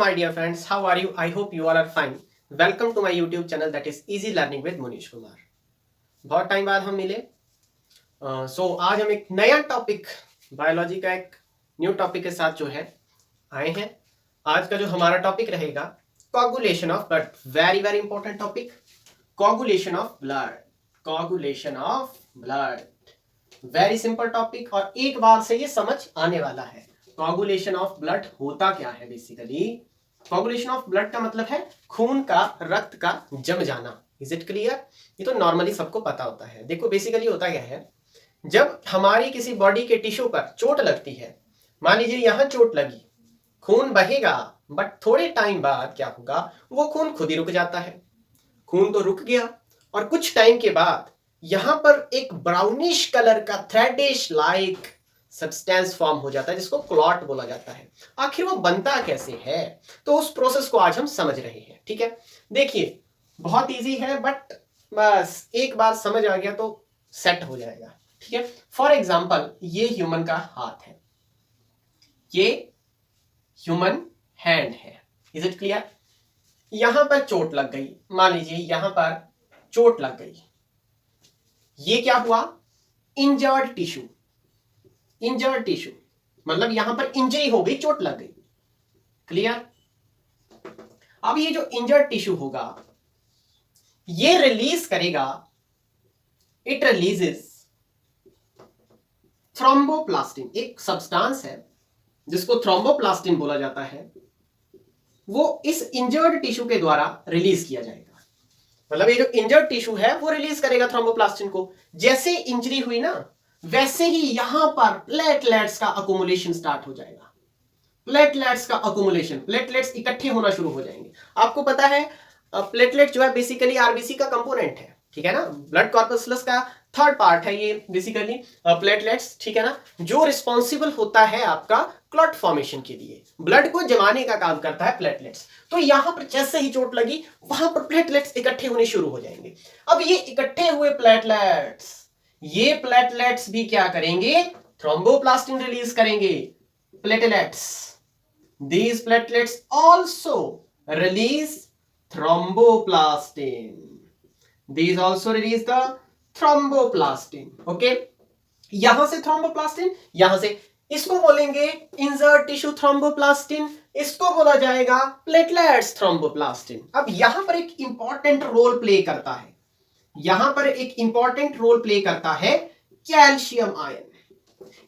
my dear friends, how are you? I hope you all are fine. Welcome to my YouTube channel that is Easy Learning with Munish Kumar. बहुत time बाद हम मिले। आज हम एक नया topic biology का एक न्यू टॉपिक के साथ जो है आए हैं। आज का जो हमारा टॉपिक रहेगा coagulation of blood. Very very important topic, coagulation of blood. Coagulation of blood very simple topic और एक बार से ये समझ आने वाला है। कोगुलेशन ऑफ ब्लड होता क्या है? बेसिकली कोगुलेशन ऑफ ब्लड का मतलब है खून का, रक्त का जम जाना। Is it clear? ये तो नॉर्मली सबको पता होता है। देखो बेसिकली होता क्या है, जब हमारी किसी बॉडी के टिश्यू पर चोट लगती है, मान लीजिए यहाँ चोट लगी, खून बहेगा, बट थोड़े टाइम बाद क्या होगा, वो खून खुद ही रुक जाता है। खून तो रुक गया और कुछ टाइम के बाद यहां पर एक ब्राउनिश कलर का थ्रेडिश लाइक सब्सटेंस फॉर्म हो जाता है जिसको क्लॉट बोला जाता है। आखिर वो बनता कैसे है, तो उस प्रोसेस को आज हम समझ रहे हैं। ठीक है, देखिए बहुत इजी है, बट बस एक बार समझ आ गया तो सेट हो जाएगा। ठीक है, फॉर एग्जांपल ये ह्यूमन का हाथ है, ये ह्यूमन हैंड है। Is it clear? यहां पर चोट लग गई, मान लीजिए यहां पर चोट लग गई, ये क्या हुआ? Injured tissue. इंजर्ड टिश्यू मतलब यहां पर इंजरी हो गई, चोट लग गई। क्लियर? अब ये जो इंजर्ड टिश्यू होगा ये रिलीज करेगा, इट रिलीजेस थ्रोम्बोप्लास्टिन। एक सब्सटेंस है जिसको थ्रोम्बोप्लास्टिन बोला जाता है, वो इस इंजर्ड टिश्यू के द्वारा रिलीज किया जाएगा। मतलब ये जो इंजर्ड टिश्यू है वो रिलीज करेगा थ्रोम्बोप्लास्टिन को। जैसे इंजरी हुई ना, वैसे ही यहां पर प्लेटलेट्स का अकोमुलेशन स्टार्ट हो जाएगा। प्लेटलेट्स का अकोमुलेशन, प्लेटलेट्स इकट्ठे होना शुरू हो जाएंगे। आपको पता है प्लेटलेट जो है बेसिकली आरबीसी का कंपोनेंट है, ठीक है ना, ब्लड कॉर्पस्कुलस का थर्ड पार्ट है ये बेसिकली प्लेटलेट्स। ठीक है ना, जो रिस्पॉन्सिबल होता है आपका क्लॉट फॉर्मेशन के लिए, ब्लड को जमाने का काम करता है प्लेटलेट्स। तो यहां पर जैसे ही चोट लगी वहां पर प्लेटलेट्स इकट्ठे होने शुरू हो जाएंगे। अब ये इकट्ठे हुए प्लेटलेट्स, ये प्लेटलेट्स भी क्या करेंगे? थ्रोम्बोप्लास्टिन रिलीज करेंगे। Platelets, these platelets also release thromboplastin. These also release the thromboplastin. Okay, यहां से थ्रोम्बोप्लास्टिन, यहां से, इसको बोलेंगे इंजर्ड टिश्यू थ्रोम्बोप्लास्टिन, इसको बोला जाएगा प्लेटलेट्स थ्रोम्बोप्लास्टिन। अब यहां पर एक इंपॉर्टेंट रोल प्ले करता है, यहां पर एक इंपॉर्टेंट रोल प्ले करता है कैल्शियम आयन।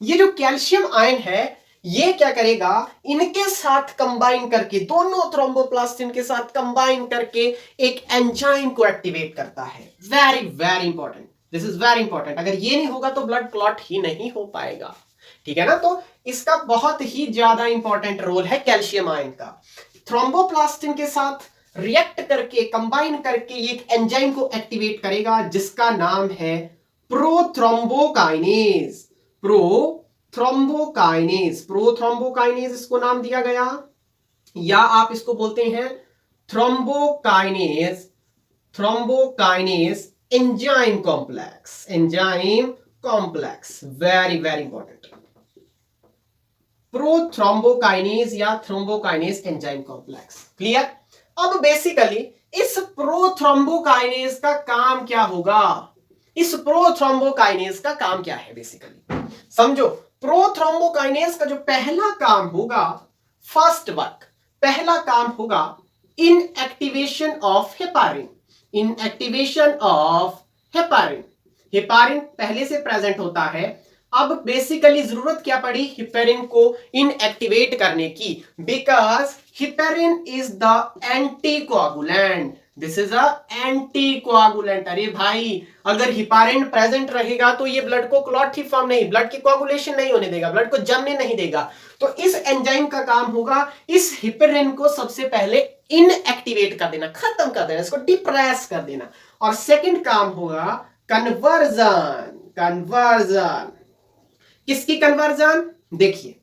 ये जो कैल्शियम आयन है ये क्या करेगा? इनके साथ कंबाइन करके, दोनों थ्रोम्बोप्लास्टिन के साथ कंबाइन करके एक एंजाइम को एक्टिवेट करता है। Very very important, this is very important. अगर ये नहीं होगा तो ब्लड क्लॉट ही नहीं हो पाएगा। ठीक है ना, तो इसका बहुत ही ज्यादा इंपॉर्टेंट रोल है कैल्शियम आयन का। थ्रोम्बोप्लास्टिन के साथ रिएक्ट करके, कंबाइन करके एक एंजाइम को एक्टिवेट करेगा जिसका नाम है प्रोथ्रोम्बोकाइनेज। प्रोथ्रोम्बोकाइनेज, प्रोथ्रोम्बोकाइनेज इसको नाम दिया गया, या आप इसको बोलते हैं thrombokinase. Thrombokinase enzyme complex, enzyme complex, very very important. Prothrombokinase या थ्रोम्बोकाइनेज एंजाइम कॉम्प्लेक्स। क्लियर? अब बेसिकली इस प्रोथ्रोम्बोकाइनेज का काम क्या होगा? इस प्रोथ्रोम्बोकाइनेज का काम क्या है बेसिकली समझो। प्रोथ्रोम्बोकाइनेज का जो पहला काम होगा, फर्स्ट वर्क, पहला काम होगा inactivation of heparin. Inactivation of heparin, heparin पहले से प्रेजेंट होता है, अब बेसिकली जरूरत क्या पड़ी हेपारिन को इनएक्टिवेट करने की? Because heparin is the anticoagulant. This is a anticoagulant. अरे भाई, अगर हेपारिन प्रेजेंट रहेगा तो ये ब्लड को क्लॉट ही फॉर्म नहीं, ब्लड की कोआगुलेशन नहीं होने देगा, ब्लड को जमने नहीं देगा। तो इस एंजाइम का काम होगा इस हेपारिन को सबसे पहले इनएक्टिवेट कर देना, खत्म कर देना, इसको डिप्रेस कर देना। और सेकंड काम होगा कन्वर्जन। कन्वर्जन, किसकी कन्वर्जन? देखिए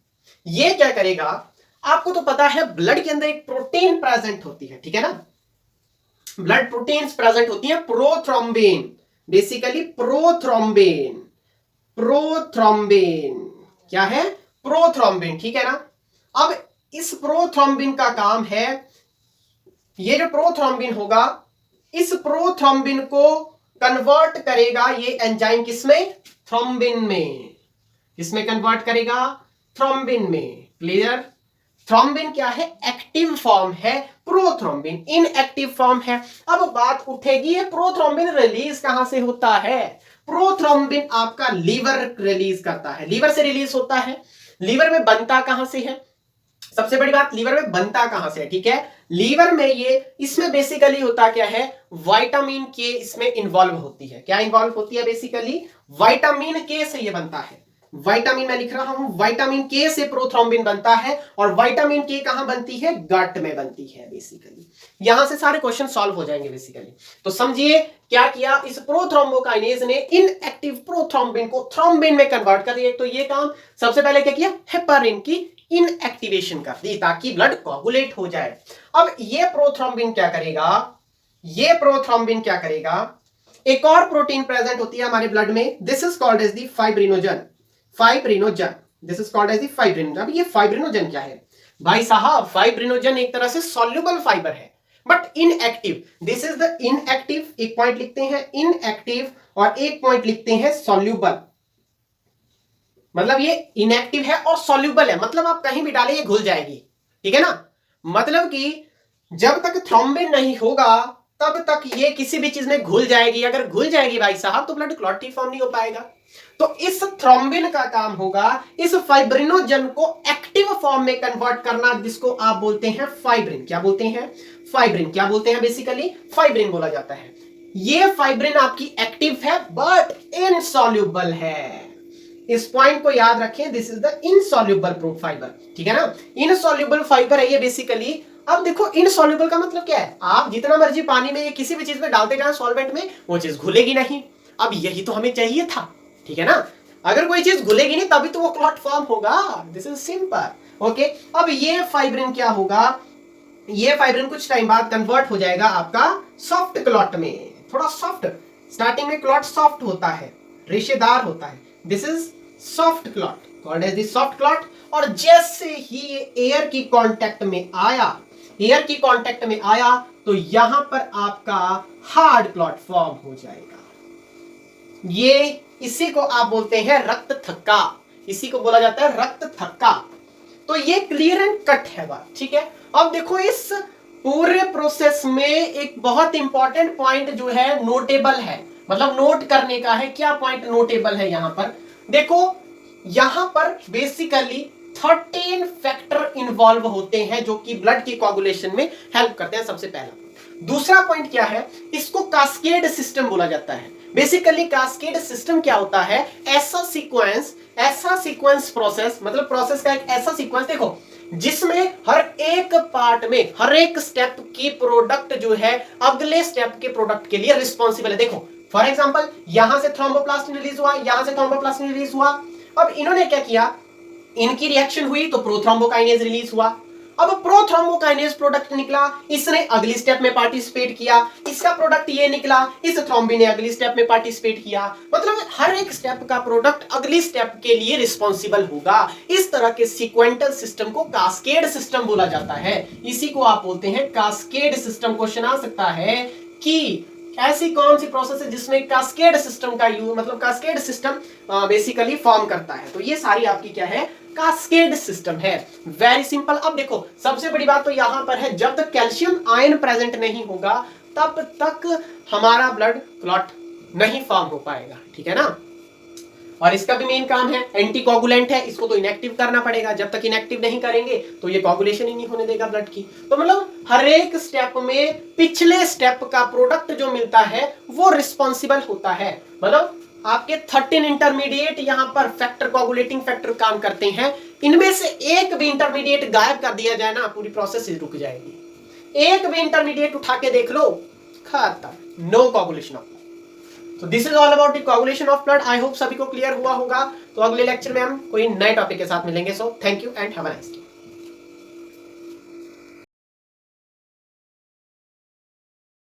ये क्या करेगा, आपको तो पता है ब्लड के अंदर एक प्रोटीन प्रेजेंट होती है, ठीक है ना, ब्लड प्रोटीन्स प्रेजेंट होती है, प्रोथ्रोम्बिन, बेसिकली प्रोथ्रोम्बिन। प्रोथ्रोम्बिन क्या है? प्रोथ्रोम्बिन, ठीक है ना। अब इस प्रोथ्रोम्बिन का काम है, ये जो प्रोथ्रोम्बिन होगा इस प्रोथ्रोम्बिन को कन्वर्ट करेगा ये एंजाइम किसमें, थ्रोम्बिन में। किसमें कन्वर्ट करेगा, थ्रोम्बिन में। क्लियर। थ्रोम्बिन क्या है, एक्टिव फॉर्म है, प्रोथ्रोम्बिन इनएक्टिव फॉर्म है। अब बात उठेगी ये प्रोथ्रोम्बिन रिलीज कहां से होता है। प्रोथ्रोम्बिन आपका लीवर रिलीज करता है, लीवर से रिलीज होता है। लीवर में बनता कहां से है, सबसे बड़ी बात, लीवर में बनता कहां से है, ठीक है। लीवर में ये, इसमें बेसिकली होता क्या है, विटामिन के इसमें इन्वॉल्व होती है। क्या इन्वॉल्व होती है, बेसिकली विटामिन के से ये बनता है। विटामिन मैं लिख रहा हूं, विटामिन के से प्रोथ्रोम्बिन बनता है, और विटामिन के कहां बनती है, गट में बनती है बेसिकली। यहां से सारे क्वेश्चन सॉल्व हो जाएंगे बेसिकली। तो समझिए क्या किया, इस प्रोथ्रोम्बोकाइनेज ने इनएक्टिव प्रोथ्रोम्बिन को थ्रोम्बिन में कन्वर्ट कर दिया। तो ये काम सबसे पहले क्या किया, हेपारिन की इनएक्टिवेशन कर दी ताकि ब्लड कोगुलेट हो जाए। अब ये प्रोथ्रोम्बिन क्या करेगा, ये प्रोथ्रोम्बिन क्या करेगा, एक और प्रोटीन प्रेजेंट होती है हमारे ब्लड में, this is called as the fibrinogen. Fibrinogen, this is called as the fibrinogen. अब ये फाइब्रिनोजन क्या है भाई साहब, फाइब्रिनोजन एक तरह से सॉल्युबल फाइबर है but inactive. This is the inactive, एक पॉइंट लिखते हैं इनएक्टिव और एक पॉइंट लिखते हैं सॉल्युबल। मतलब ये इनएक्टिव है और सॉल्युबल है, मतलब आप कहीं भी डालें ये घुल जाएगी, ठीक है ना। मतलब कि जब तक थ्रोम्बिन नहीं होगा तब तक ये किसी भी चीज में घुल जाएगी। अगर घुल जाएगी भाई साहब तो ब्लड क्लॉट ही फॉर्म नहीं हो पाएगा। तो इस थ्रोम्बिन का काम होगा इस फाइब्रिनोजन को एक्टिव फॉर्म में कन्वर्ट करना, जिसको आप बोलते हैं फाइब्रिन। क्या बोलते हैं, फाइब्रिन। क्या बोलते हैं, बेसिकली फाइब्रिन बोला जाता है। ये फाइब्रिन आपकी एक्टिव है बट इनसॉल्युबल है। इस पॉइंट को याद रखें, this is the insoluble fibre, ठीक है ना। इनसॉल्युबल फाइबर है ये बेसिकली। अब देखो इनसॉल्युबल का मतलब क्या है, आप जितना मर्जी पानी में किसी भी चीज में डालते जाए सॉल्वेंट में, वो चीज घुलेगी नहीं। अब यही तो हमें चाहिए था, ठीक है ना। अगर कोई चीज घुलेगी नहीं तभी तो वो क्लॉट फॉर्म होगा, दिस इज सिंपल। ओके, अब ये फाइब्रिन क्या होगा, ये फाइब्रिन कुछ टाइम बाद कन्वर्ट हो जाएगा आपका सॉफ्ट क्लॉट में। थोड़ा सॉफ्ट, स्टार्टिंग में क्लॉट सॉफ्ट होता है, रेशेदार होता है, this is soft clot, called as the soft clot. और जैसे ही ये एयर की कांटेक्ट में आया, एयर की कांटेक्ट में आया तो यहां पर आपका हार्ड क्लॉट फॉर्म हो जाएगा। ये इसी को आप बोलते हैं रक्त थक्का, इसी को बोला जाता है रक्त थक्का। तो ये क्लियर एंड कट है बात, ठीक है। अब देखो इस पूरे प्रोसेस में एक बहुत इंपॉर्टेंट पॉइंट जो है नोटेबल है, मतलब नोट करने का है। क्या पॉइंट नोटेबल है यहां पर, देखो यहां पर बेसिकली 13 फैक्टर इन्वॉल्व होते हैं जो कि ब्लड की कोगुलेशन में हेल्प करते हैं, सबसे पहला। दूसरा पॉइंट क्या है, इसको कास्केड सिस्टम बोला जाता है। बेसिकली कास्केड सिस्टम क्या होता है, ऐसा सीक्वेंस प्रोसेस, मतलब प्रोसेस का एक ऐसा सीक्वेंस देखो जिसमें हर एक पार्ट में हर एक स्टेप की प्रोडक्ट जो है अगले स्टेप के प्रोडक्ट के लिए रिस्पॉन्सिबल है। देखो फॉर एग्जांपल यहां से थ्रोम्बोप्लास्टिन रिलीज हुआ, यहां से थ्रोम्बोप्लास्टिन रिलीज हुआ। अब इन्होंने क्या किया, इनकी रिएक्शन हुई तो प्रोथ्रोम्बोकाइनेज रिलीज हुआ। अब प्रोथ्रोम्बोकाइनेज प्रोडक्ट निकला, इसने अगली स्टेप में पार्टिसिपेट किया, इसका प्रोडक्ट ये निकला, इस थ्रोम्बिन ने अगली स्टेप में पार्टिसिपेट किया। मतलब हर एक स्टेप का प्रोडक्ट अगली स्टेप के लिए रिस्पॉन्सिबल होगा। इस तरह के सीक्वेंटल सिस्टम को कास्केड सिस्टम बोला जाता है, इसी को आप बोलते हैं कास्केड सिस्टम। क्वेश्चन आ सकता है कि ऐसी कौन सी प्रोसेस है जिसमें कास्केड सिस्टम का यूज, मतलब कास्केड सिस्टम बेसिकली फॉर्म करता है। तो ये सारी आपकी क्या है, कास्केड सिस्टम है। Very simple. अब देखो सबसे बड़ी बात तो यहां पर है, जब तक कैल्शियम आयन प्रेजेंट नहीं होगा तब तक हमारा ब्लड क्लॉट नहीं फॉर्म हो पाएगा, ठीक है ना। और इसका भी मेन काम है, एंटीकोगुलेंट है, इसको तो इनएक्टिव करना पड़ेगा। जब तक इनएक्टिव नहीं करेंगे तो ये कोगुलेशन ही नहीं होने देगा ब्लड की। तो मतलब हर एक स्टेप में पिछले स्टेप का प्रोडक्ट जो मिलता है वो रिस्पॉन्सिबल होता है। मतलब आपके 13 इंटरमीडिएट यहां पर फैक्टर, कोगुलेटिंग फैक्टर काम करते हैं। इनमें से एक भी इंटरमीडिएट गायब कर दिया जाए ना, पूरी प्रोसेस रुक जाएगी। एक भी इंटरमीडिएट उठा के देख लो, खत्म, नो कोगुलेशन ऑफ ब्लड। तो this is all about the coagulation of blood. I hope सभी को क्लियर हुआ होगा। तो अगले लेक्चर में हम कोई नए टॉपिक के साथ मिलेंगे। So thank you and have a nice day.